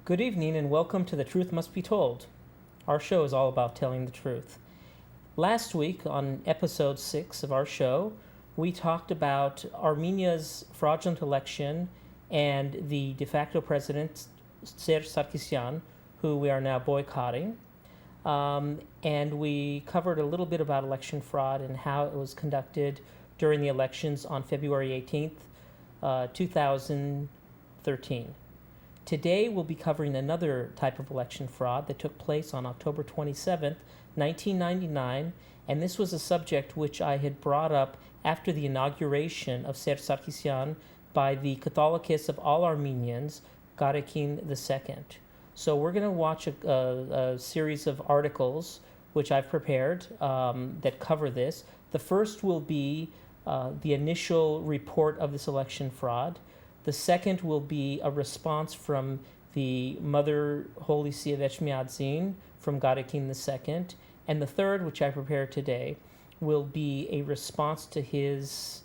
Good evening and welcome to The Truth Must Be Told. Our show is all about telling the truth. Last week on episode 6 of our show, we talked about Armenia's fraudulent election and the de facto president, Serge Sarkisyan, who we are now boycotting. And we covered a little bit about election fraud and how it was conducted during the elections on February 18th, 2013. Today we'll be covering another type of election fraud that took place on October 27th, 1999, and this was a subject which I had brought up after the inauguration of Serge Sarkisyan by the Catholicos of All Armenians, Karekin II. So we're going to watch a series of articles which I've prepared that cover this. The first will be the initial report of this election fraud. The second will be a response from the Mother Holy See of Echmiadzin from Garekin II. And the third, which I prepared today, will be a response to his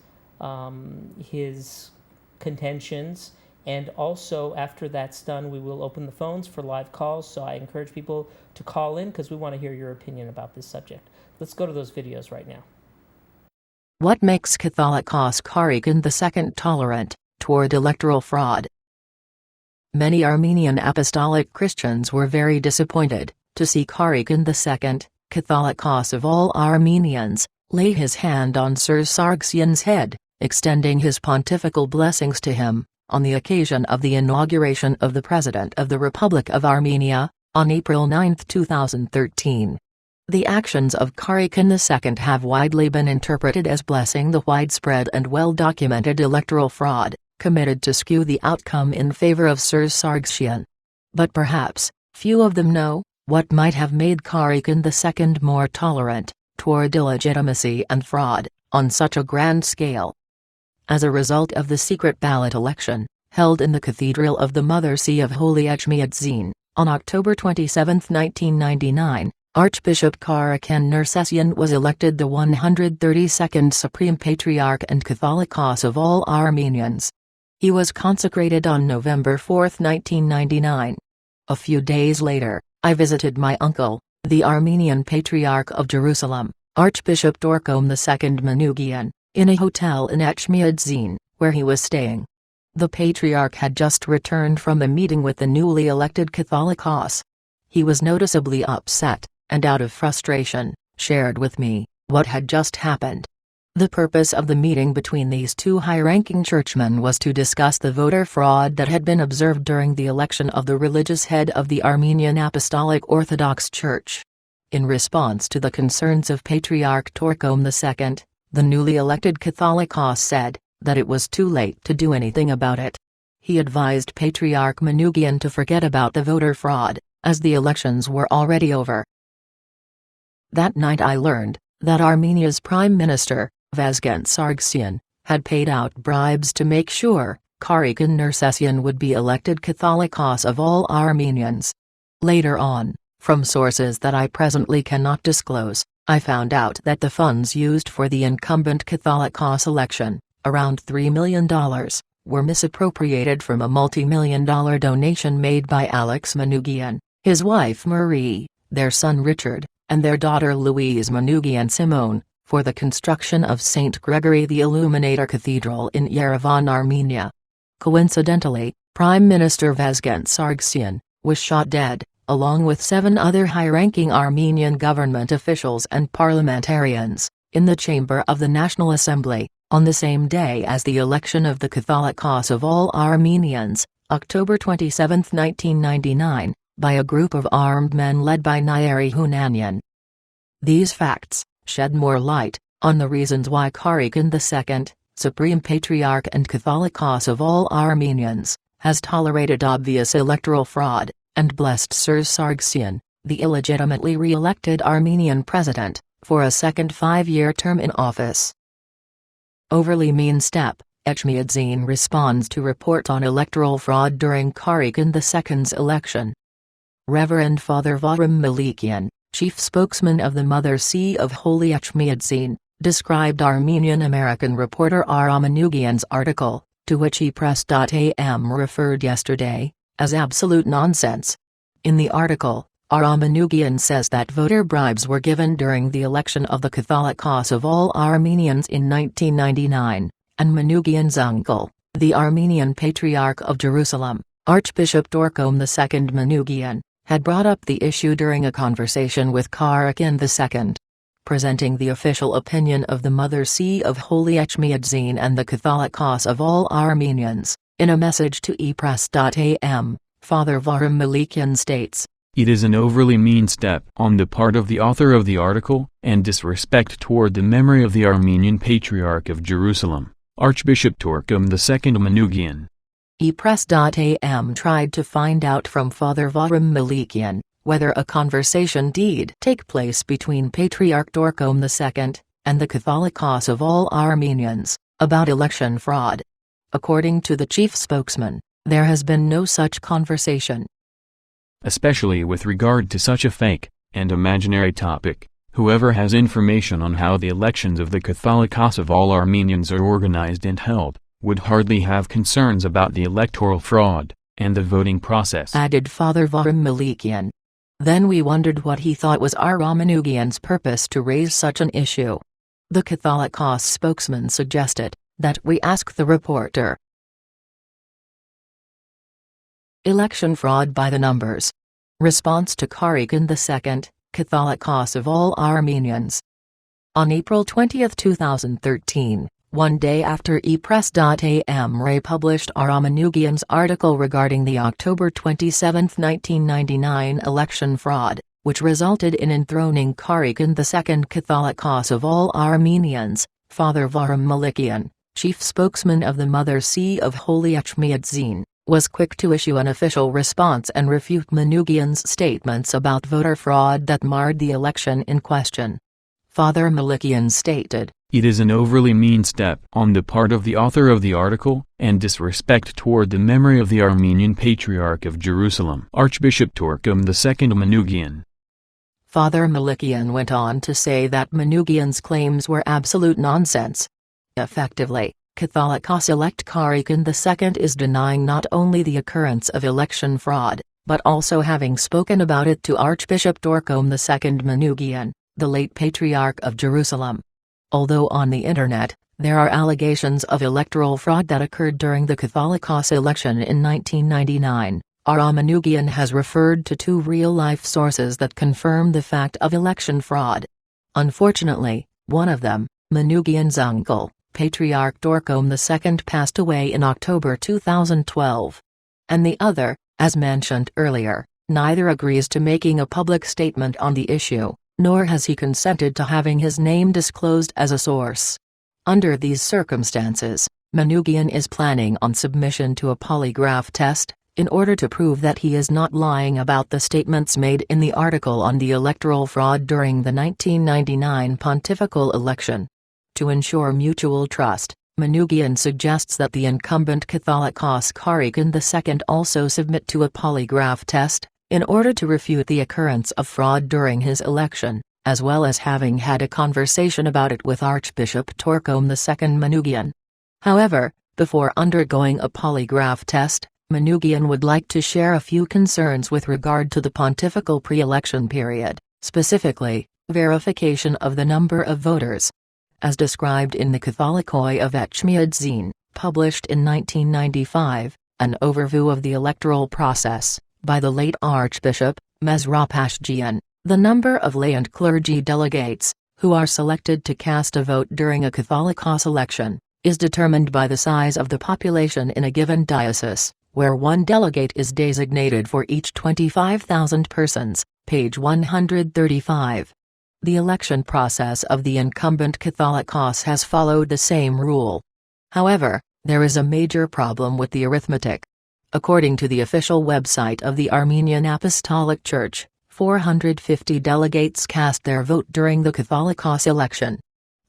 contentions. And also, after that's done, we will open the phones for live calls. So I encourage people to call in because we want to hear your opinion about this subject. Let's go to those videos right now. What makes Catholicos Karekin II tolerant toward electoral fraud? Many Armenian Apostolic Christians were very disappointed to see Karekin II, Catholicos of All Armenians, lay his hand on Serge Sargsyan's head, extending his pontifical blessings to him, on the occasion of the inauguration of the President of the Republic of Armenia, on April 9, 2013. The actions of Karekin II have widely been interpreted as blessing the widespread and well-documented electoral fraud committed to skew the outcome in favor of Serge Sargsyan. But perhaps, few of them know what might have made Karekin II more tolerant toward illegitimacy and fraud on such a grand scale. As a result of the secret ballot election, held in the Cathedral of the Mother See of Holy Echmiadzin, on October 27, 1999, Archbishop Karekin II was elected the 132nd Supreme Patriarch and Catholicos of all Armenians. He was consecrated on November 4, 1999. A few days later, I visited my uncle, the Armenian Patriarch of Jerusalem, Archbishop Torkom II Manukyan, in a hotel in Echmiadzin, where he was staying. The Patriarch had just returned from a meeting with the newly elected Catholicos. He was noticeably upset, and out of frustration, shared with me what had just happened. The purpose of the meeting between these two high-ranking churchmen was to discuss the voter fraud that had been observed during the election of the religious head of the Armenian Apostolic Orthodox Church. In response to the concerns of Patriarch Torkom II, the newly elected Catholicos said that it was too late to do anything about it. He advised Patriarch Manukyan to forget about the voter fraud, as the elections were already over. That night I learned that Armenia's Prime Minister, Vasgen Sargsyan, had paid out bribes to make sure Karekin II would be elected Catholicos of all Armenians. Later on, from sources that I presently cannot disclose, I found out that the funds used for the incumbent Catholicos election, around $3 million, were misappropriated from a multi-million-dollar donation made by Alex Manukyan, his wife Marie, their son Richard, and their daughter Louise Manukyan Simone, for the construction of St. Gregory the Illuminator Cathedral in Yerevan, Armenia. Coincidentally, Prime Minister Vasgen Sargsyan was shot dead, along with 7 other high-ranking Armenian government officials and parliamentarians, in the chamber of the National Assembly, on the same day as the election of the Catholicos of all Armenians, October 27, 1999, by a group of armed men led by Nairi Hunanyan. These facts shed more light on the reasons why Karekin II, Supreme Patriarch and Catholicos of all Armenians, has tolerated obvious electoral fraud, and blessed Serge Sargsyan, the illegitimately re-elected Armenian president, for a second 5-year term in office. Overly mean step, Echmiadzin responds to report on electoral fraud during Karekin II's election. Reverend Father Varim Malikian, chief spokesman of the Mother See of Holy Echmiadzin, described Armenian-American reporter Ara Manukyan's article, to which he press.am referred yesterday, as absolute nonsense. In the article, Aram Manukyan says that voter bribes were given during the election of the Catholicos of All Armenians in 1999, and Manukyan's uncle, the Armenian Patriarch of Jerusalem, Archbishop Dorcom II Manukyan, had brought up the issue during a conversation with Karekin II. Presenting the official opinion of the Mother See of Holy Echmiadzin and the Catholicos of All Armenians, in a message to epress.am, Father Varim Manukyan states, "It is an overly mean step on the part of the author of the article, and disrespect toward the memory of the Armenian Patriarch of Jerusalem, Archbishop Dorcom II Manukyan." epress.am tried to find out from Father Varim Manukyan whether a conversation did take place between Patriarch Dorcom II and the Catholicos of All Armenians about election fraud. According to the chief spokesman, there has been no such conversation. Especially with regard to such a fake and imaginary topic, whoever has information on how the elections of the Catholicos of All Armenians are organized and held, would hardly have concerns about the electoral fraud and the voting process, added Father Varim Manukyan. Then we wondered what he thought was Aram Manukyan's purpose to raise such an issue. The Catholicos spokesman suggested that we ask the reporter. Election fraud by the numbers. Response to Karekin II, Catholicos of All Armenians. On April 20, 2013, one day after epress.am published Aram Manukyan's article regarding the October 27, 1999 election fraud, which resulted in enthroning Karekin II Catholicos of All Armenians, Father Varim Manukyan, chief spokesman of the Mother See of Holy Echmiadzin, was quick to issue an official response and refute Manukyan's statements about voter fraud that marred the election in question. Father Manukyan stated, "It is an overly mean step on the part of the author of the article, and disrespect toward the memory of the Armenian Patriarch of Jerusalem, Archbishop Dorcom II Manukyan." Father Manukyan went on to say that Manukyan's claims were absolute nonsense. Effectively, Catholicos-elect Karekin II is denying not only the occurrence of election fraud, but also having spoken about it to Archbishop Dorcom II Manukyan, the late Patriarch of Jerusalem. Although on the internet, there are allegations of electoral fraud that occurred during the Catholicos election in 1999, Aram Manukyan has referred to two real-life sources that confirm the fact of election fraud. Unfortunately, one of them, Manukyan's uncle, Patriarch Dorcom II, passed away in October 2012. And the other, as mentioned earlier, neither agrees to making a public statement on the issue, nor has he consented to having his name disclosed as a source. Under these circumstances, Manukyan is planning on submission to a polygraph test, in order to prove that he is not lying about the statements made in the article on the electoral fraud during the 1999 pontifical election. To ensure mutual trust, Manukyan suggests that the incumbent Catholicos Karekin II also submit to a polygraph test, in order to refute the occurrence of fraud during his election, as well as having had a conversation about it with Archbishop Dorcom II Manukyan. However, before undergoing a polygraph test, Manukyan would like to share a few concerns with regard to the pontifical pre-election period, specifically, verification of the number of voters. As described in the Catholicos of Echmiadzin, published in 1995, an overview of the electoral process, by the late Archbishop, Mesropashgian, the number of lay and clergy delegates, who are selected to cast a vote during a Catholicos election, is determined by the size of the population in a given diocese, where one delegate is designated for each 25,000 persons, page 135. The election process of the incumbent Catholicos has followed the same rule. However, there is a major problem with the arithmetic. According to the official website of the Armenian Apostolic Church, 450 delegates cast their vote during the Catholicos election.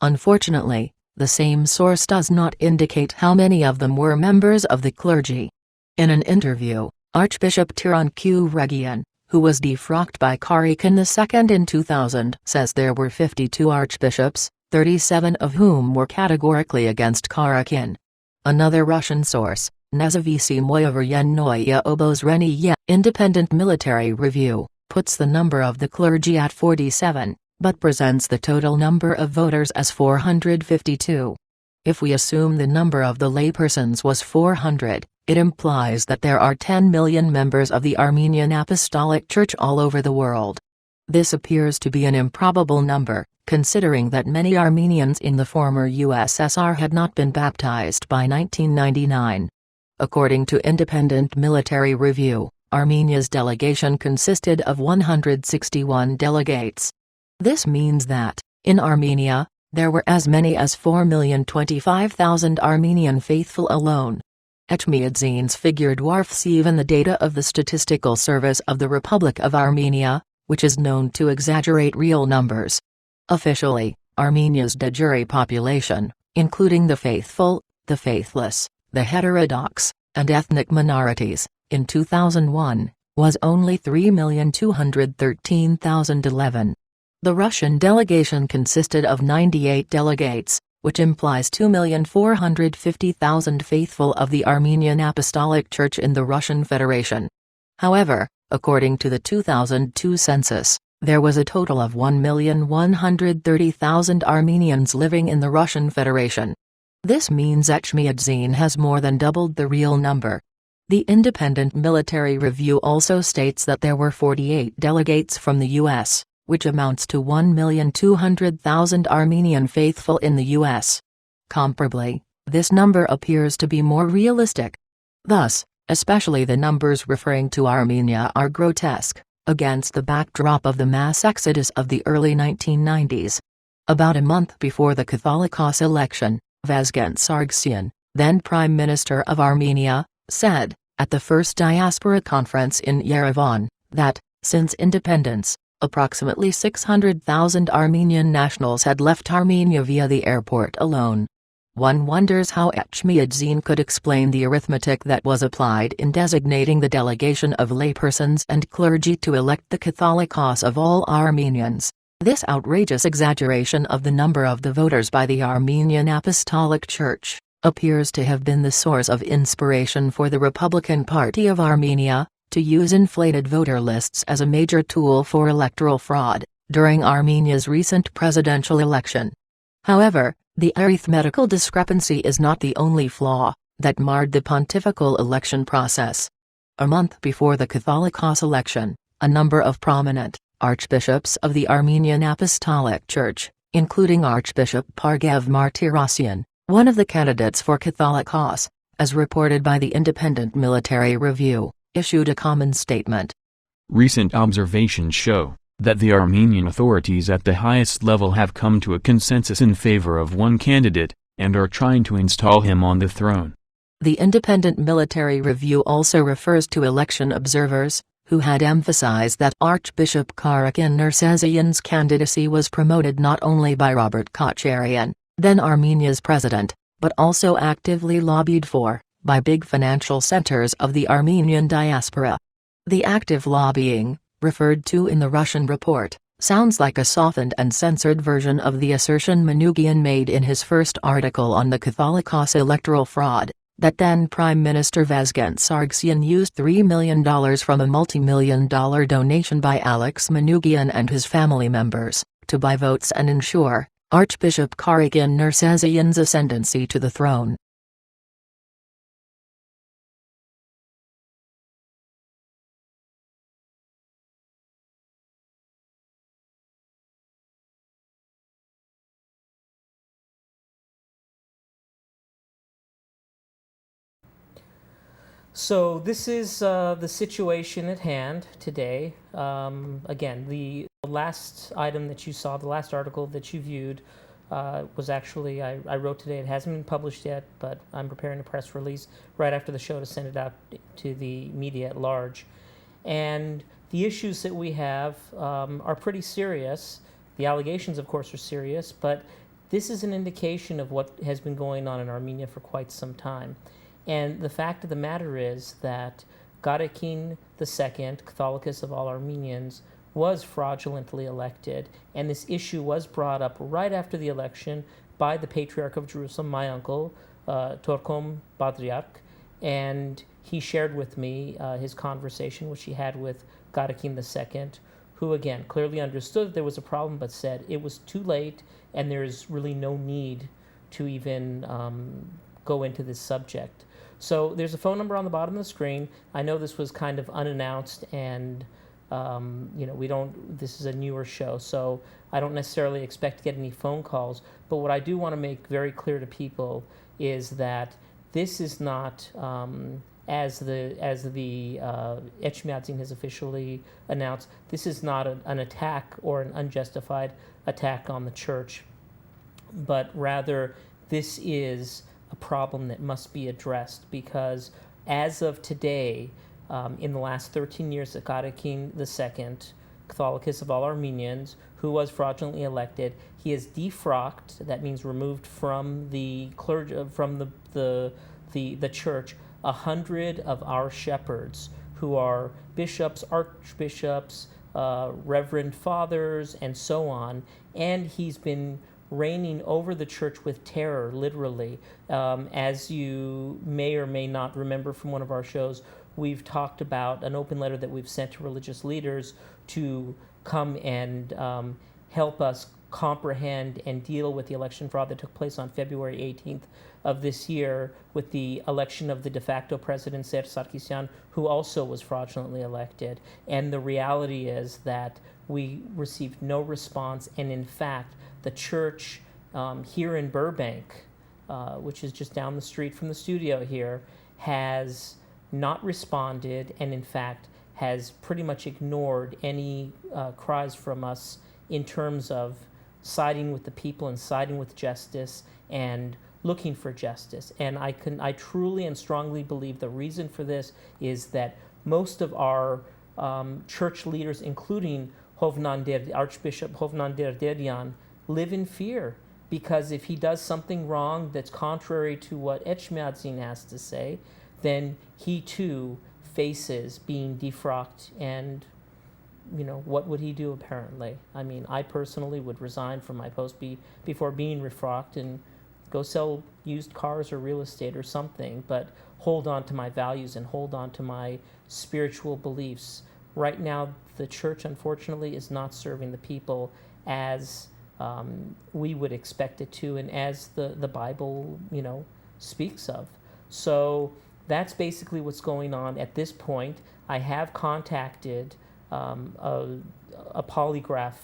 Unfortunately, the same source does not indicate how many of them were members of the clergy. In an interview, Archbishop Karekin II, who was defrocked by Karekin II in 2000, says there were 52 archbishops, 37 of whom were categorically against Karekin. Another Russian source, Nezavisimoye Veryennoye Obozreniye. Independent Military Review puts the number of the clergy at 47, but presents the total number of voters as 452. If we assume the number of the laypersons was 400, it implies that there are 10 million members of the Armenian Apostolic Church all over the world. This appears to be an improbable number, considering that many Armenians in the former USSR had not been baptized by 1999. According to Independent Military Review, Armenia's delegation consisted of 161 delegates. This means that, in Armenia, there were as many as 4,025,000 Armenian faithful alone. Etchmiadzin's figure dwarfs even the data of the Statistical Service of the Republic of Armenia, which is known to exaggerate real numbers. Officially, Armenia's de jure population, including the faithful, the faithless, the heterodox, and ethnic minorities, in 2001, was only 3,213,011. The Russian delegation consisted of 98 delegates, which implies 2,450,000 faithful of the Armenian Apostolic Church in the Russian Federation. However, according to the 2002 census, there was a total of 1,130,000 Armenians living in the Russian Federation. This means Etchmiadzin has more than doubled the real number. The Independent Military Review also states that there were 48 delegates from the U.S., which amounts to 1,200,000 Armenian faithful in the U.S. Comparably, this number appears to be more realistic. Thus, especially the numbers referring to Armenia are grotesque, against the backdrop of the mass exodus of the early 1990s. About a month before the Catholicos election, Vasgen Sargsyan, then Prime Minister of Armenia, said, at the first diaspora conference in Yerevan, that, since independence, approximately 600,000 Armenian nationals had left Armenia via the airport alone. One wonders how Etchmiadzin could explain the arithmetic that was applied in designating the delegation of laypersons and clergy to elect the Catholicos of all Armenians. This outrageous exaggeration of the number of the voters by the Armenian Apostolic Church appears to have been the source of inspiration for the Republican Party of Armenia to use inflated voter lists as a major tool for electoral fraud during Armenia's recent presidential election. However, the arithmetical discrepancy is not the only flaw that marred the pontifical election process. A month before the Catholicos election, a number of prominent archbishops of the Armenian Apostolic Church, including Archbishop Pargev Martirosyan, one of the candidates for Catholicos, as reported by the Independent Military Review, issued a common statement. Recent observations show that the Armenian authorities at the highest level have come to a consensus in favor of one candidate, and are trying to install him on the throne. The Independent Military Review also refers to election observers, who had emphasized that Archbishop Karekin II's candidacy was promoted not only by Robert Kocharian, then Armenia's president, but also actively lobbied for, by big financial centers of the Armenian diaspora. The active lobbying, referred to in the Russian report, sounds like a softened and censored version of the assertion Manukyan made in his first article on the Catholicos electoral fraud, that then Prime Minister Vasgen Sargsyan used $3 million from a multi-million-dollar donation by Alex Manukyan and his family members, to buy votes and ensure Archbishop Karekin II's ascendancy to the throne. So this is the situation at hand today. Again, the last item that you saw, the last article that you viewed, was actually, I wrote today. It hasn't been published yet, but I'm preparing a press release right after the show to send it out to the media at large. And the issues that we have are pretty serious. The allegations, of course, are serious, but this is an indication of what has been going on in Armenia for quite some time. And the fact of the matter is that Garakin II, Catholicos of All Armenians, was fraudulently elected, and this issue was brought up right after the election by the Patriarch of Jerusalem, my uncle, Torkom Patriarch, And he shared with me his conversation, which he had with Karekin II, who again clearly understood that there was a problem, but said it was too late and there's really no need to even go into this subject. So there's a phone number on the bottom of the screen. I know this was kind of unannounced, and this is a newer show, so I don't necessarily expect to get any phone calls. But what I do want to make very clear to people is that this is not, as the Etchmiadzin has officially announced, this is not an attack or an unjustified attack on the church, but rather this is a problem that must be addressed, because as of today, in the last 13 years, the Karekin II, Catholicos of All Armenians, who was fraudulently elected, he is defrocked. That means removed from the clergy, from the church, 100 of our shepherds, who are bishops, archbishops, reverend fathers, and so on. And he's been reigning over the church with terror, literally. As you may or may not remember from one of our shows, we've talked about an open letter that we've sent to religious leaders to come and help us comprehend and deal with the election fraud that took place on February 18th of this year with the election of the de facto president, Serge Sarkisian, who also was fraudulently elected. And the reality is that we received no response, and in fact, the church here in Burbank, which is just down the street from the studio here, has not responded, and in fact has pretty much ignored any cries from us in terms of siding with the people and siding with justice and looking for justice. And I truly and strongly believe the reason for this is that most of our church leaders, including Archbishop Hovnan Derderian, live in fear, because if he does something wrong that's contrary to what Etchmiadzin has to say, then he too faces being defrocked. And what would he do? Apparently, I mean, I personally would resign from my post before being refrocked and go sell used cars or real estate or something, but hold on to my values and hold on to my spiritual beliefs. Right now, the church, unfortunately, is not serving the people as we would expect it to, and as the Bible, speaks of. So that's basically what's going on at this point. I have contacted a polygraph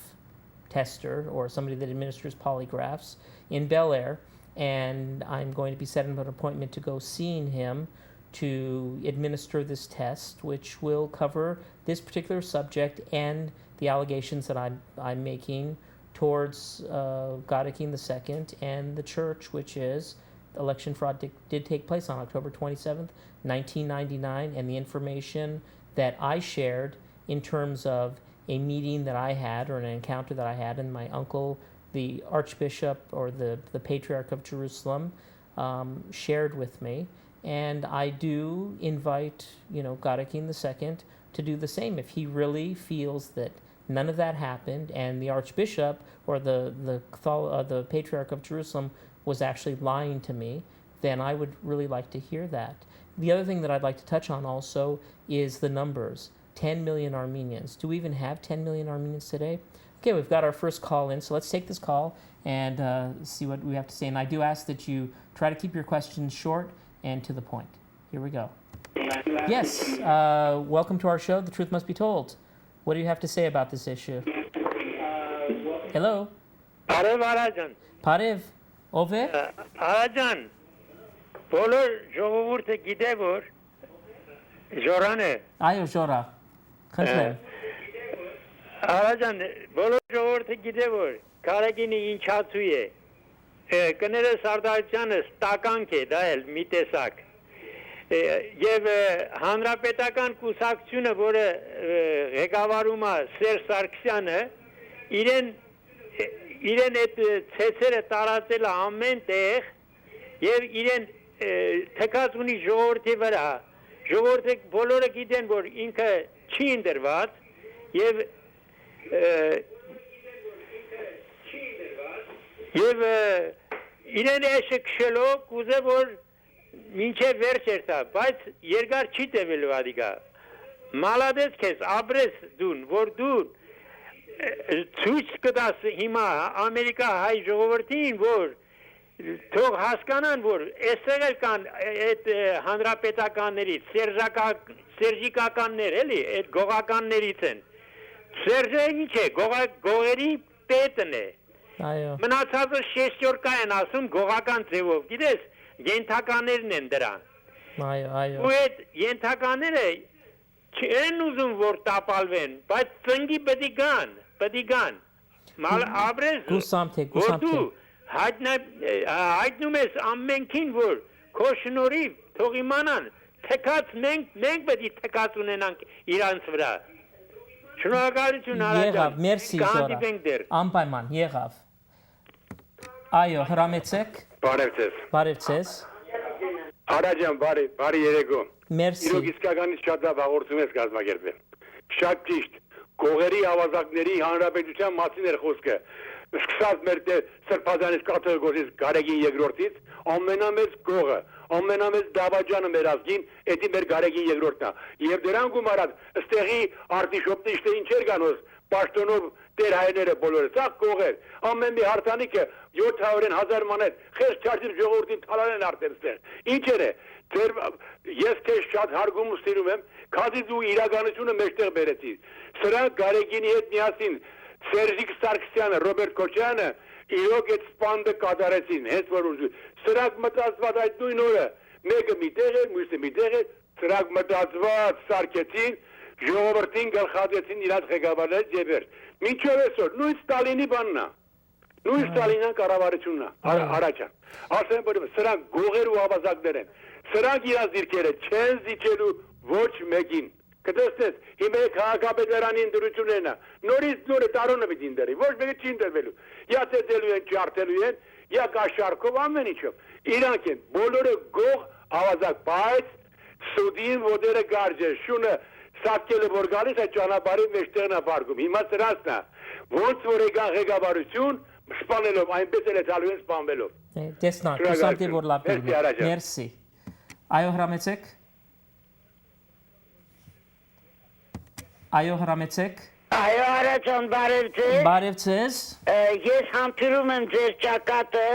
tester, or somebody that administers polygraphs, in Bel Air, and I'm going to be setting up an appointment to go seeing him to administer this test, which will cover this particular subject and the allegations that I'm making towards Karekin II and the church, which is election fraud did take place on October 27th, 1999, and the information that I shared in terms of a meeting that I had, or an encounter that I had, and my uncle, the Archbishop or the Patriarch of Jerusalem, shared with me. And I do invite, Karekin II to do the same. If he really feels that none of that happened, and the Archbishop or the Patriarch of Jerusalem was actually lying to me, then I would really like to hear that. The other thing that I'd like to touch on also is the numbers. 10 million Armenians. Do we even have 10 million Armenians today? Okay, we've got our first call in, so let's take this call and see what we have to say. And I do ask that you try to keep your questions short and to the point. Here we go. Yes, welcome to our show, The Truth Must Be Told. What do you have to say about this issue? Hello? Parev Arajan. Parev, ove? Arajan, բոլոր ժողովուրդը գիտե որ Ժորան է։ Այո, Ժորա։ Խնդրեմ։ Arajan, բոլոր ժողովուրդը գիտե որ Karekini ինչացու է։ Կները սարդարությանը ստականք է, դա էլ մի տեսակ։ Եվ հանրապետական կուսակցությունը, որը ղեկավարում է Սերժ Սարգսյանը, իրեն այդ ցեցերը տարածել է ամեն տեղ եւ իրեն թքած ունի ժողովրդի վրա։ Ժողովուրդը բոլորը գիտեն, որ ինքը չի ընդրված եւ իրեն էշը քշելով կուզե որ մինչև վերջ երթա, բայց երկար չի տևելու ադիգա։ Մալադես քեզ ապրես դուն, որ դու ցույց կտաս հիմա Ամերիկա հայ ժողովրդին, որ թող հասկանան, որ այստեղ էլ կան այդ հանրապետականներից, սերժիկականներ, էլի, այդ գողականներից են։ Սերժը ինչ է, գողերի պետն է։ Այո։ Մնացածը շեշտյորկա են ասում գողական ձևով, գիտես, ենթականներն են դրան։ Այո։ Ու այդ ենթականները չեն ուզում, որ տապալվեն, բայց ծնգի պետք գան։ Մալ ապրես, որ դու հայտնում ես ամենքին, որ քո շնորհիվ թող իմանան, թեկած մենք պետք է թեկած ունենանք իրանց վրա։ Շնորհակալություն Արա ջան։ Եղավ, մերսի Զորա։ Անպայման, եղավ։ Այո, հրամեցեք։ Բարև ձեզ։ Արա ջան, բարի երեկո։ Մերսի։ Իրոք իսկականից շատ լավ հաղորդում ես կազմակերպել։ Շատ ճիշտ։ Գողերի ավազակների հանրապետության մասին էր խոսքը։ Սկսած մեր սրբազանից կաթողիկոսից Գարեգին II-ից, ամենամեծ գողը, ամենամեծ դավաճանը մեր ազգին, էդի մեր Գարեգին II-ն է։ Եվ դրան գումարած, ըստեղի արտիշոպտի իշտե ինչեր կանոս, պաշտոնով տեր հայերները բոլորը, սաղ գողեր, ամեն մի հարթանիքը 700-ին 1000 մանետ, խես չարդիր ժողովրդին թալան են արդեն ստեղ։ Ինչեր է, ես քեզ շատ հարգում ու սիրում եմ, քանի դու իրականությունը մեջտեղ բերեցիր։ Սրանք Գարեգինի հետ միասին Սերժիկ Սարգսյանը, Ռոբերտ Քոչյանը իրոք այդ սպանդը կատարեցին, հենց որ ուզում։ Սրանք մտածված այդ նույն օրը, մեկը մի տեղ էր, մյուսը մի տեղ էր, սրանք մտածված սարքեցին, ժողովրդին գլխատեցին իրաց ղեկավարներից եւ էր։ Մինչև այսօր նույն Ստալինի բանն է։ Նույն Ստալինյան կառավարությունն է, առաջան։ Ասեմ, որ սրանք գողեր ու ավազակներ են։ Սրանք իրաց դիրքերը չեն զիջելու ոչ մեկին։ Կտեսնես, հիմա քաղաքապետարանի ընտրություններն է, նորից նորը տարոնը պիտի ընդդերի, ոչ մեկը չի ընդդրվելու, յա ծեծելու են, ջարդելու են, յա կաշառքով, ամեն ինչով, իրանք են, բոլորը գող ավազակ, բայց սուդին ոտերը գարջ է, շունը սատկելը որ գալիս այդ ճանապարհի մեջտեղն է բարգում, հիմա սրանցն է, ոնց որ եկան ղեկավարություն, սպանելով, այնպես էլ է ցալու են սպանվելով։ Տեսնանք, հուսանք է որ լավ կլինի։ Մերսի։ Այո, հրամեցեք։ Այո, հրամեցեք։ Այո, Արա ջան, բարև ձեզ։ Բարև ձեզ։ Ես համբերում եմ ձեր ճակատը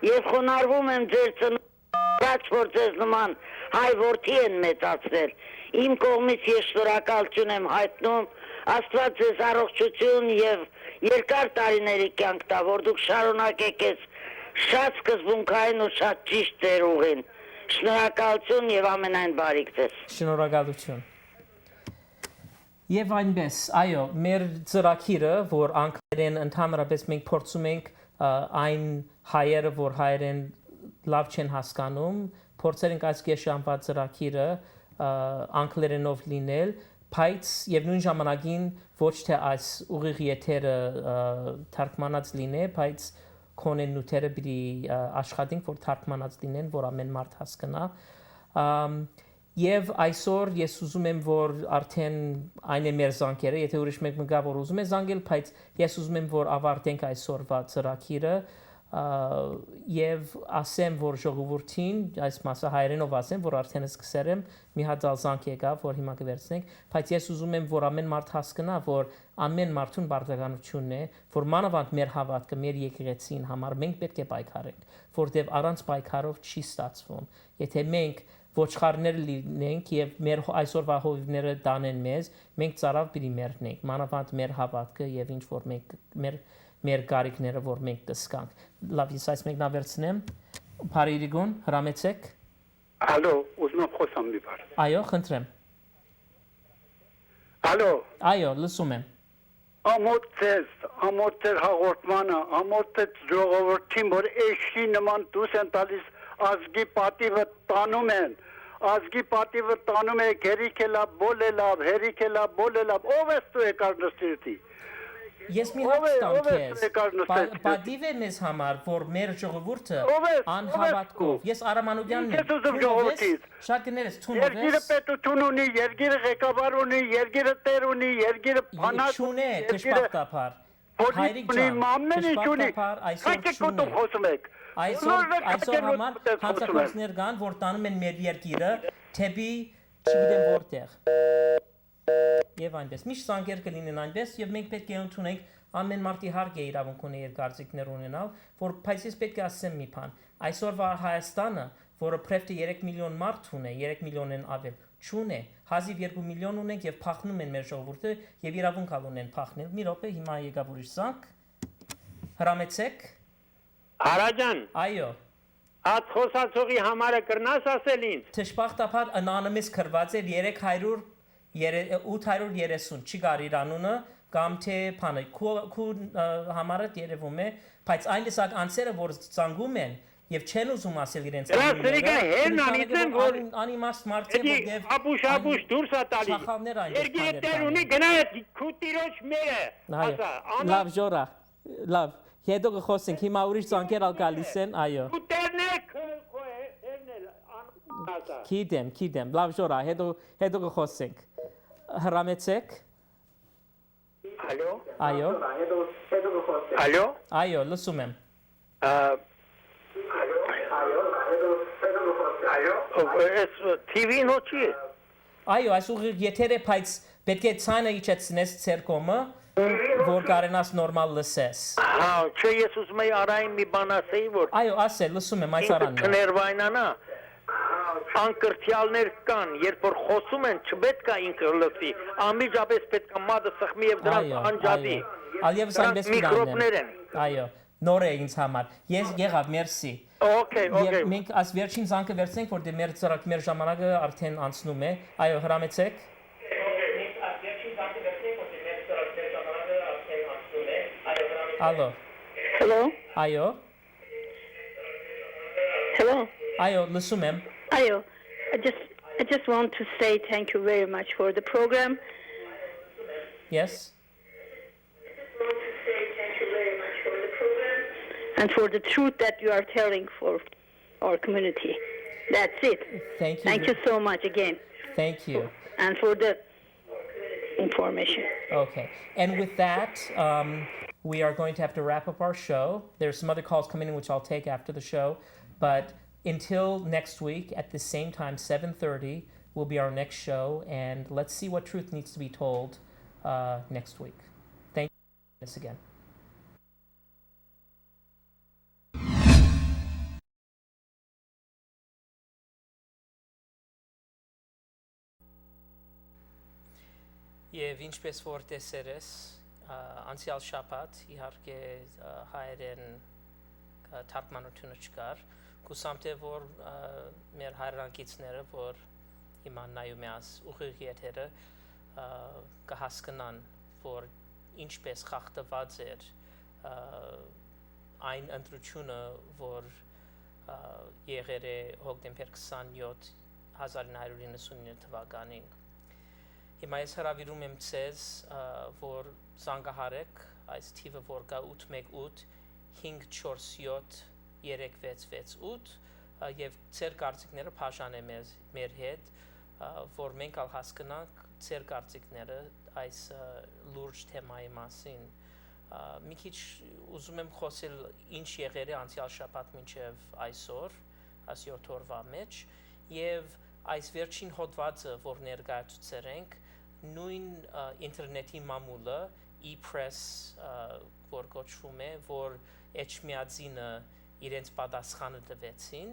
եւ խոնարհվում եմ ձեր ծնված, որ ձեզ նման հայ որդի են մեծացրել։ Իմ կողմից ես շնորհակալություն եմ հայտնում, Աստված ձեզ առողջություն եւ երկար տարիների կյանք տա, որ դուք շարունակեք այս շատ սկզբունքային ու շատ ճիշտ ձեր ուղին։ Շնորհակալություն եւ ամենայն բարիք ձեզ։ Շնորհակալություն։ Եվ այնպես, այո, մեր ծրագիրը, որ անգլերեն ընդհանրապես մենք փորձում ենք այն հայերը, որ հայերեն լավ չեն հասկանում, փորձել ենք այս գեշամբա ծրագիրը անգլերենով լինել, բայց եւ նույն ժամանակին ոչ թե այս ուղիղ եթերը թարգմանած լինե, բայց կոնեն նյութերը պիտի աշխատենք, որ թարգմանած լինեն, որ ամեն մարդ հասկանա։ Եվ այսօր ես ուզում եմ, որ արդեն այն է մեր զանգերը, եթե ուրիշ մեկ մգա, որ ուզում է զանգել, բայց ես ուզում եմ, որ ավարտենք այսօրվա ծրագիրը եւ ասեմ, որ ժողովրդին, այս մասը հայերենով ասեմ, որ արդեն սկսել եմ, մի հատ զանգ եկավ, որ հիմա կվերցնենք, բայց ես ուզում եմ, որ ամեն մարդ հասկանա, որ ամեն մարդուն բարդականությունն է, որ մանավանդ մեր հավատքը, մեր եկեղեցին համար մենք պետք է պայքարենք, որտեղ առանց պայքարով չի ստացվում։ Եթե մենք ոչխարներ լինենք եւ մեր այսօրվա հովիվները տանեն մեզ, մենք ծարավ պիտի մեռնենք, մանավանդ մեր հավատքը եւ ինչ որ մենք մեր գարիկները որ մենք կսկանք։ Լավ, ես այս մեկն ավերցնեմ։ Բարերիգուն, հրամեցեք։ Ալո, ուզում եմ խոսամ մի բան։ Այո, խնդրեմ։ Ալո։ Այո, լսում եմ։ Ամոթ հաղորդմանը, ամոթ ժողովրդին, որ էշի նման դուս են տալիս ազգի պատիվը տանում են, հերիքելա, բոլելավ, հերիքելա, բոլելավ, ով ես դու եկար նստիրտի։ Ես մի հատ ստանք ես, պատիվ է մեզ համար, որ մեր ժողովուրդը անհավատքով, ես Արա Մանուկյանն եմ, թունով ես, շատ կներես, թունով ես։ Երգիրը պետություն ունի, երգիրը ղեկավար ունի, երգիրը տեր ունի, երգիրը փանակ ունի, չունե, կշպախտապար, հայրիկ ջան, կշպախտապար, այսօր չունե։ Այսօր համար հանցակործներ կան, որ տանում են մեր երկիրը, թեպի չգիտեմ որտեղ։ Եվ այնպես, միշտ զանգեր կլինեն այնպես, եւ մենք պետք է ընդունենք ամեն մարդի հարկ է իրավունք ունի իր կարծիքներ ունենալ, որ բայց ես պետք է ասեմ մի բան։ Այսօրվա Հայաստանը, որը պրեֆտը 3 միլիոն մարդ ունի, 3 միլիոնեն ավել, չունի, հազիվ 2 միլիոն ունենք եւ փախնում են մեր ժողովուրդը եւ իրավունք ունեն փախնել։ Մի րոպե, հիմա եկավ ուրիշ զանգ։ Հրամեցեք։ Արաջան։ Այո։ Այդ խոսացողի համարը կրնաս ասել ինձ։ Դժբախտաբար անոնիմս գրված է 830, չի գար իր անունը կամ թե բանը քու համարը երևում է, բայց այն լսակ անձերը որ ծանգում են եւ չեն ուզում ասել իրենց անունները։ Հերն անիցեն որ անիմաստ մարդ է որ եւ ապուշ դուրս է տալի։ Երգիներ ունի գնա քու տիրոջ մերը։ Ասա։ Լավ ժորա։ Լավ։ Հետո կխոսենք հիմա ուրիշ ծանքեր ալ գալիս են, այո։ Ու տերնեք հերնել ասա։ Քիդեմ, լավ ժորա, հետո կխոսենք։ Հրամեցեք։ Ալո։ Այո։ Ալո։ Այո, լսում եմ։ Այս TV-ն հոչի։ Այո, այս ուղիղ եթեր է, բայց պետք է ցայնը իջեցնես ծեր կոմը, որ կարենաս նորմալ լսես։ Հա, չէ, ես ուզում եի Արային մի բան ասեի, որ Այո, ասել, լսում եմ այս Արանն։ Չներվայնանա։ Անկրթյալներ կան, երբ որ խոսում են, չպետք է ինքը լսի, անմիջապես պետք է մատը սխմի եւ դրանք անջատի։ Այլևս այնպես միկրոբներ են։ Այո, նոր է ինձ համար։ Ես եղավ, մերսի։ Okay. Մենք այս վերջին զանգը վերցնենք, որ մեր ժամանակը արդեն անցնում է։ Այո, հրամեցեք։ Ալո։ Hello. Այո։ Hello. Այո, լսում եմ։ Ayo, I just want to say thank you very much for the program. Yes. And for the truth that you are telling for our community. That's it. Thank you. Thank you so much again. Thank you. And for the information. Okay. And with that, we are going to have to wrap up our show. There's some other calls coming in, which I'll take after the show. But until next week at the same time, 7:30, will be our next show. And let's see what truth needs to be told next week. Thank you for this again. Եվ ինչպես որ տեսերես անցյալ շաբաթ իհարկե հայերեն թարգմանությունը չկար կուսամ թե որ մեր հայրենակիցները որ հիմա նայում ես ուղիղ եթերը կհասկանան որ ինչպես խախտված էր այն ընտրությունը որ եղել է հոկտեմբեր 27 1999 թվականին Հիմա ես հրավիրում եմ ցեզ, որ զանգահարեք այս թիվը, որ կա 818 547 3668 եւ ցեր կարծիքները բաժանեմ մեր հետ, որ մենք ալ հասկանանք ցեր կարծիքները այս լուրջ թեմայի մասին։ Մի քիչ ուզում եմ խոսել ինչ եղել է անցյալ շաբաթ մինչև այսօր, այս 7 օրվա մեջ եւ այս վերջին հոդվածը, որ ներկայացուցել ենք նույն ինտերնետի մամուլը e-press որ կոչվում է որ էջմիածինը իրենց պատասխանը տվեցին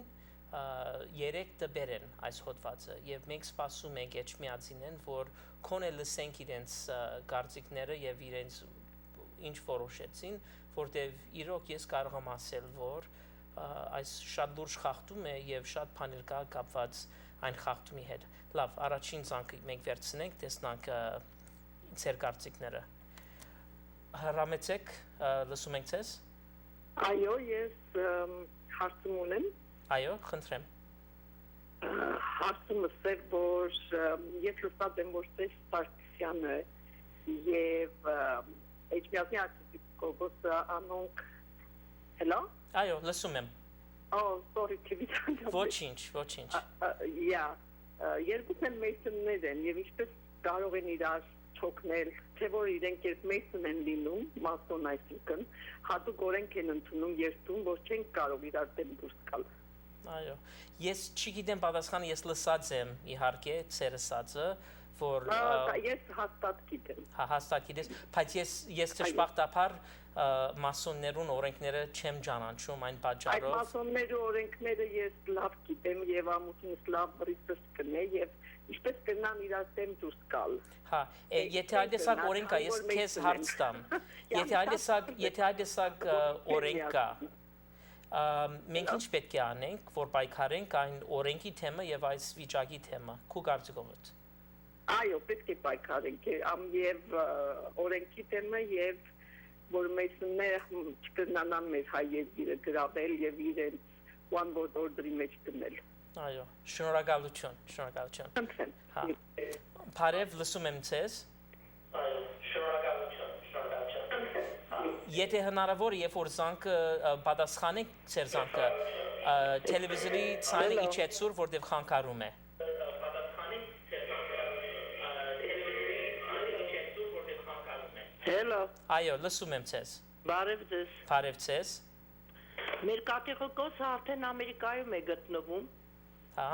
երեք դբերեն այս հոդվածը եւ մենք սպասում ենք էջմիածինեն որ կոնե լսենք իրենց կարծիքները եւ իրենց ինչ որոշեցին որտեւ իրոք ես կարող եմ ասել որ այս շատ լուրջ խախտում է եւ շատ բաներ կա կապված այն խախտումի հետ լավ առաջին ցանկը մենք վերցնենք տեսնանք ցեր կարծիքները հրամեցեք լսում ենք ցես այո ես հարցում ունեմ այո խնդրեմ հարցումը սեր որ ես լսած եմ որ ցես Սարգսյանը եւ էջմիածնի ակտիվիստ անոնք հելո այո լսում եմ Oh, sorry, Ոչինչ։ Yeah. Երկուսն են մեյսոններ են եւ ինչպես կարող են իրար չոքնել, թե որ իրենք երբ մեյսն են լինում, մասոն այսինքն, հատուկ օրենք են ընդունում երթում, որ չեն կարող իրար դեմ դուրս գալ։ Այո, ես չգիտեմ պատասխանը, ես լսած եմ իհարկե ծեր ասածը, որ ես հաստատ գիտեմ։ Հա, հաստատ գիտես, բայց ես դժբախտաբար մասոններուն օրենքները չեմ ճանաչում այն պատճառով։ Այդ մասոնների օրենքները ես լավ գիտեմ եւ ամուսինս լավ ռիսկս կնե եւ ինչպես կնան իրար դեմ դուրս գալ։ Հա, եթե այդ տեսակ օրենք կա, ես քեզ հարց տամ։ Եթե այդ տեսակ օրենք կա, մենք ինչ պետք է անենք, որ պայքարենք այն օրենքի թեմը եւ այս վիճակի թեմը, քու կարծիքով։ Այո, պետք է պայքարենք եւ օրենքի թեմը եւ որ մեյսները չկրնանան մեր հայ երկիրը գրավել եւ իրենց one word order-ի մեջ դնել։ Այո, շնորհակալություն, շնորհակալություն։ Հա։ Բարև, լսում եմ ձեզ։ Այո, շնորհակալություն, շնորհակալություն։ Եթե հնարավոր է, երբ որ զանգը պատասխանեք ձեր զանգը, տելևիզորի ցայնը իջեցուր, որտեղ խանգարում է։ Hello. Այո, լսում եմ ձեզ։ Բարև ձեզ։ Բարև ձեզ։ Մեր կաթողիկոսը արդեն Ամերիկայում է գտնվում։ Հա,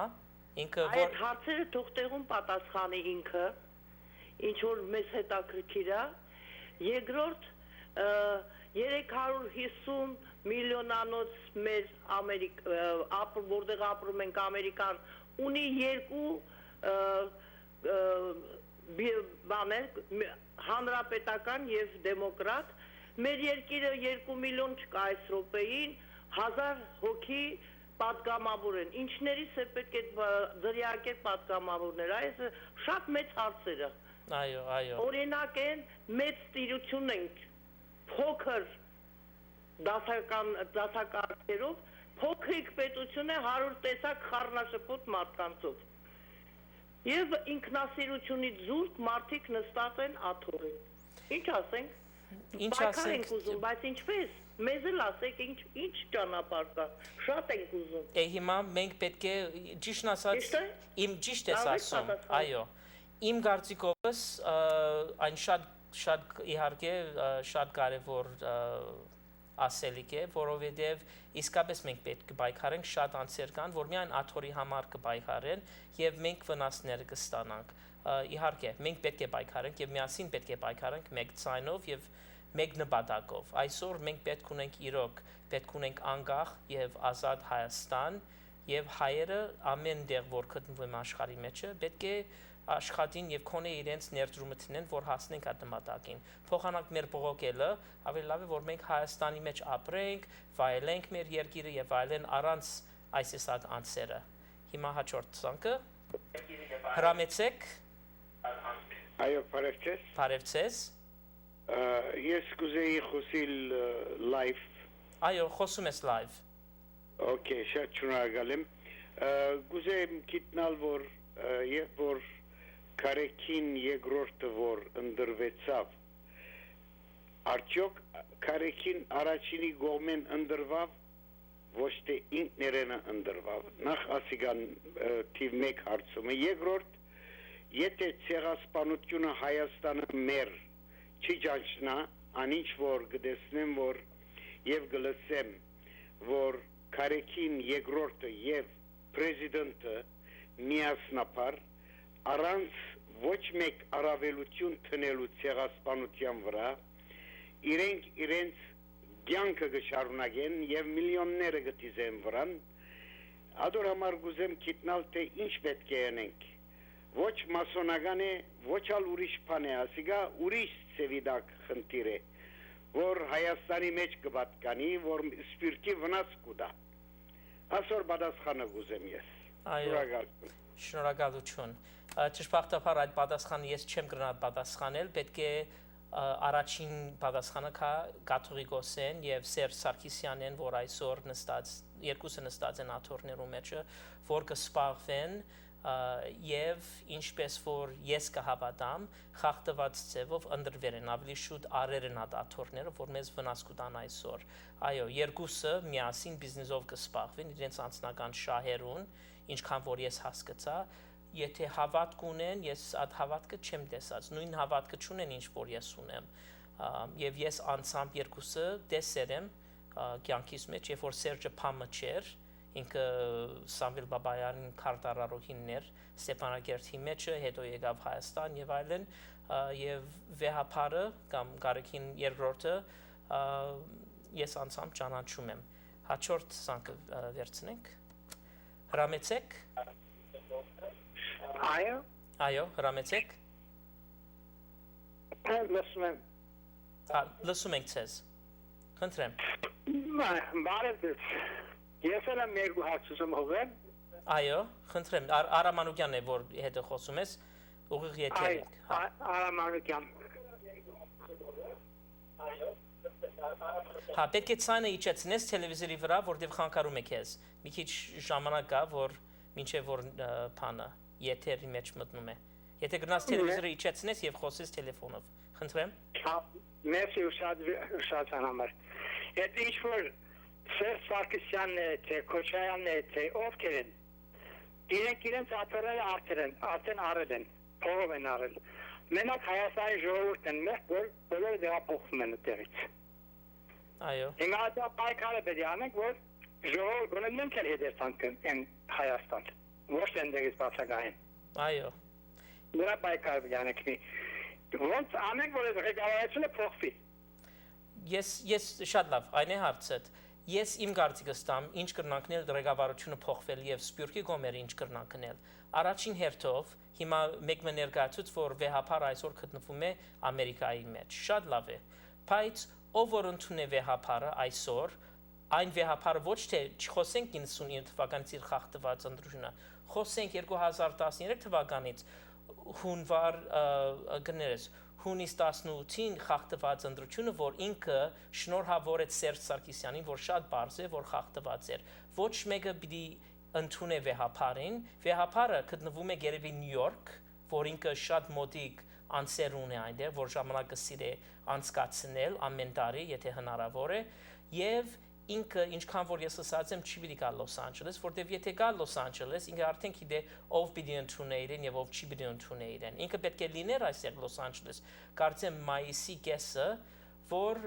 ինքը որ Այդ հարցերը թող տեղում պատասխանի ինքը, ինչ որ մեզ հետաքրքիր է։ Երկրորդ 350 միլիոնանոց մեր որտեղ ապրում ենք Ամերիկան, ունի երկու բաներ հանրապետական եւ դեմոկրատ, մեր երկիրը 2 միլիոն չկա այս րոպեին, 1000 հոգի պատգամավոր են, ինչներից է պետք է ձրիակեր պատգամավորներ, այս շատ մեծ հարցեր է։ Այո, այո։ Օրինակ են մեծ տիրություն ենք, փոքր դասակարգերով, փոքրիկ պետություն է 100 տեսակ խառնաշփոթ մարդկանցով։ Եվ ինքնասիրությունից զուրկ մարդիկ նստած են աթոռին։ Ինչ ասենք։ Ինչ Պայքար ասենք։ ենք ուզում, բայց ինչպես։ Մեզ էլ ասեք ինչ ճանապարհ կա։ Շատ ենք ուզում։ Հիմա մենք պետք է ճիշտ ասած, իմ ճիշտ ես ասում, այո։ Իմ կարծիքովս այն շատ իհարկե շատ կարևոր ասելիք է, որովհետև իսկապես մենք պետք է պայքարենք, շատ անձեր կան, որ միայն աթոռի համար կպայքարեն եւ մենք վնասներ կստանանք։ Իհարկե, մենք պետք է պայքարենք եւ միասին պետք է պայքարենք մեկ ցայնով եւ մեկ նպատակով։ Այսօր մենք պետք ունենք իրոք, պետք ունենք անկախ եւ ազատ Հայաստան եւ հայերը ամեն տեղ որ գտնվում աշխարհի մեջ պետք է աշխատին եւ քոնե իրենց ներդրումը տնեն, որ հասնենք այդ նպատակին։ Փոխանակ մեր բողոքելը, ավելի լավ է որ մենք Հայաստանի մեջ ապրենք, վայելենք մեր երկիրը եւ այլն առանց այս տեսակ անձերը։ Հիմա հաջորդ ցանկը հրամեցեք։ Այո, բարև ձեզ։ Բարև ձեզ։ Ես կուզեի խոսել live։ Այո, խոսում ես live։ Okay, շատ շնորհակալ եմ։ Կուզեի գիտնալ որ երբ որ Karekin II որ ընդրվեցավ, արդյոք Karekin առաջինի գոմեն ընդրվավ, ոչ թե ինքներենը ընդրվավ։ Նախ ասիգան թիվ 1 հարցումը, երկրորդ, եթե ցեղասպանությունը Հայաստանը մեր չի ճանչնա, անինչ որ գտեսնեմ որ եւ գլսեմ, որ Karekin II եւ պրեզիդենտը միասնապար առանց ոչ մեկ առավելություն տնելու ցեղասպանության վրա իրենց կյանքը կշարունակեն եւ միլիոնները կտիզեն վրան ադոր համար գուզեմ գիտնալ թե ինչ պետք է անենք ոչ մասոնական է ոչ ալ ուրիշ բան է ասիգա ուրիշ ծևիդակ խնդիր է որ Հայաստանի մեջ կպատկանի որ սպիրկի վնաս կուտա ասոր պատասխանը գուզեմ ես Շնորհակալություն Ճշմարտաբար այդ պատասխանը ես չեմ գնալ պատասխանել, պետք է առաջին պատասխանը Կաթողիկոսեն եւ Սերժ Սարգսյանեն, որ այսօր երկուսը նստած են աթոռներու մեջ, որ կսպաղվեն եւ ինչպես որ ես կհավատամ, խախտված ձևով ընդրվել են ավելի շուտ արերեն աթոռները, որ մեզ վնաս կտան այսօր։ Այո, երկուսը միասին բիզնեսով կսպաղվեն իրենց անձնական շահերուն, ինչքան որ ես հասկացա եթե հավատք ունեն, ես այդ հավատքը չեմ տեսած, նույն հավատքը չունեն ինչ որ ես ունեմ, եւ ես անցամբ երկուսը տեսել եմ կյանքիս մեջ, երբ որ Սերժը Փամը չէր, ինքը Սամվել Բաբայանին քարտարարողիններ Ստեփանագերտի մեջը, հետո եկավ Հայաստան եւ այլն, եւ վեհապարը կամ Գարեգին II-ը ես անցամբ ճանաչում եմ։ Հաջորդ սանկը վերցնենք։ Հրամեցեք։ Այո, հրամեցեք։ Լսում ենք ձեզ։ Խնդրեմ։ Բարև ձեզ։ Ես եմ երկու հարցում հողեմ։ Այո, խնդրեմ, Արա Մանուկյանն է, որ հետը խոսում ես, ուղիղ եթեր ենք։ Արա Մանուկյան։ Հա, պետք է ցայնը իջեցնես տելևիզորի վրա, որտեղ խանգարում է քեզ։ Մի քիչ ժամանակ կա, որ մինչև որ բանը եթերի մեջ մտնում է։ Եթե գնաս տելևիզորը իջեցնես եւ խոսես տելեֆոնով։ Խնդրեմ։ Մերսի ուշاد համար։ Այդ ինչ որ Սերժ Սարգսյանն է, թե Քոչարյանն է, թե ովքեր են։ Իրենց ապերել արդեն արել են, փողով են արել։ Մենակ Հայաստանի ժողովուրդն են մեկ, որ բոլորը դեպոխվում են այդտեղից։ Այո։ Հիմա դա պայքարը պետք է անենք, որ ժողովուրդը գոնենք էլ հետերցանք են Հայաստան։ Ոչ թե ընդերից բացակայեն։ Այո։ Դրա պայքարը պետք է անենք։ Ոնց անենք, որ ղեկավարությունը փոխվի։ Ես շատ լավ, այն է հարցը։ Ես իմ կարծիքս տամ, ինչ կրնանքնել ղեկավարությունը փոխվել եւ Սփյուռքի գոմերը ինչ կրնանքնել։ Առաջին հերթով հիմա մեկ ներկայացուց, որ վեհապարը այսօր գտնվում է Ամերիկայի մեջ։ Շատ լավ է։ Բայց ով որ ընդունե վեհապարը այսօր, այն վեհապարը ոչ թե չխոսենք 99 թվականից իր խախտված ընտրությունը, խոսենք 2013 թվականից հունվար գներես հունիս 18-ին խախտված ընտրությունը, որ ինքը շնորհավորեց Սերժ Սարգսյանին, որ շատ բարձ է, որ խախտված էր։ Ոչ մեկը պիտի ընդունե վեհապարին, վեհապարը գտնվում է գերեւի Նյու Յորք, որ ինքը շատ մոտիկ անձեր ունի այնտեղ, որ ժամանակը սիրե անցկացնել ամեն տարի, եթե հնարավոր է, եւ ինքը ինչքան որ ես ասած եմ, չի պիտի գա Լոս Անջելես, որտեվ եթե գա Լոս Անջելես, ինքը արդեն գիտե ով պիտի ընդունե իրեն եւ ով չի պիտի ընդունե իրեն։ Ինքը պետք է լիներ այստեղ Լոս Անջելես։ Կարծեմ մայիսի կեսը, որ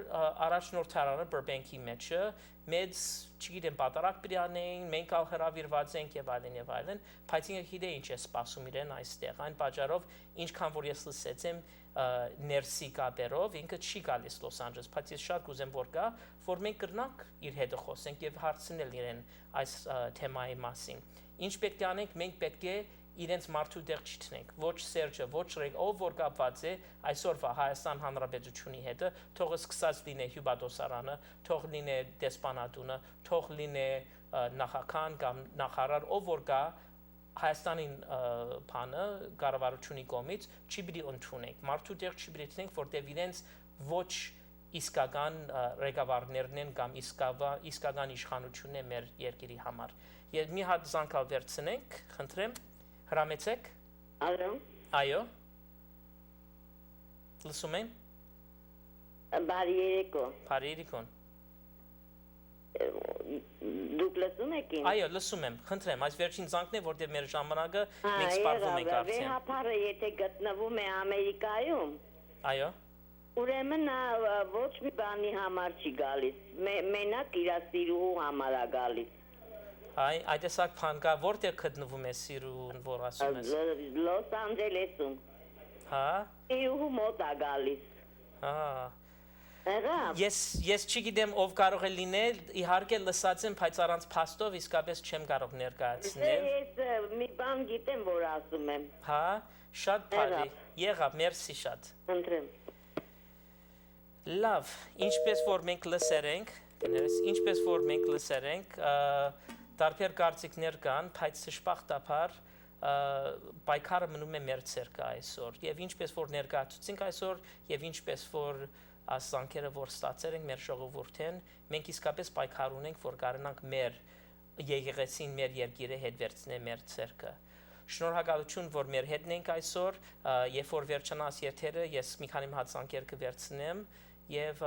առաջնորդարանը Բրբենքի մեջը մեծ, չգիտեմ, պատարակ պիտի անեին, մենք ալ հրավիրված ենք եւ այլն, բայց ինքը գիտե ինչ է սպասում իրեն այստեղ։ Այն պատճառով, ինչքան որ ես լսեցեմ ներսի կապերով, ինքը չի գալիս Լոս Անջելես, բայց ես շատ կուզեմ որ գա, որ մենք կրնանք իր հետ խոսենք եւ հարցնել իրեն այս թեմայի մասին։ Ինչ պետք է անենք, մենք պետք է իրենց մարդու դեղ չտնենք, ոչ Սերժը, ոչ ով որ կապված է այսօրվա Հայաստան Հանրապետությունի հետ, թող սկսած լինե հյուբատոսարանը, թող լինե դեսպանատունը, թող լինե նախագահան կամ նախարար, ով որ կա Հայաստանին բանը կառավարությունի կողմից չի պիտի ընդունենք, մարդու դեղ չի պիտի տնենք, որտեղ իրենց ոչ իսկական ղեկավարներն են կամ իսկական իշխանությունն է մեր երկրի համար։ Եվ մի հատ զանգալ վերցնենք, խնդրեմ, հրամեցեք։ Այո։ Լսում են։ Բարի երեկո։ Բարի երեկոն։ Դուք լսում եք ինձ։ Այո, լսում եմ։ Խնդրեմ, այս վերջին զանգն է, որտեղ մեր ժամանակը մենք սպառվում ենք արդեն։ Վեհապարը եթե գտնվում է Ամերիկայում։ Այո։ Ուրեմն նա ոչ մի բանի համար չի գալիս, մենակ իր սիրուհու համար է գալիս։ Այդ տեսակ բան կա, որտեղ գտնվում է սիրուն, որ ասում ես։ Լոս Անջելեսում։ Հա։ Սիրուհու մոտ է գալիս։ Հա։ Եղավ։ Ես չգիտեմ ով կարող է լինել, իհարկե լսած եմ, բայց առանց փաստով իսկապես չեմ կարող ներկայացնել։ Ես մի բան գիտեմ, որ ասում եմ։ Հա, շատ բարի։ Եղավ, մերսի շատ։ Խնդրեմ։ Լավ, ինչպես որ մենք լսեր ենք, տարբեր կարծիքներ կան, բայց շփախտաբար պայքարը մնում է մեր ցերկը այսօր, եւ ինչպես որ ներկայացուցինք այսօր, եւ ինչպես որ ասանքերը որ ստացել ենք մեր ժողովուրդեն, մենք իսկապես պայքար ունենք, որ կարողանանք մեր եկեղեցին, մեր երկիրը հետ վերցնել մեր ցերկը։ Շնորհակալություն, որ մեր հետն ենք այսօր, երբ որ վերջանաս եթերը, ես մի քանի հատսանքեր կվերցնեմ եւ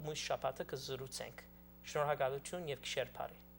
մույս շաբաթը կզրուցենք։ Շնորհակալություն եւ գիշեր բարի։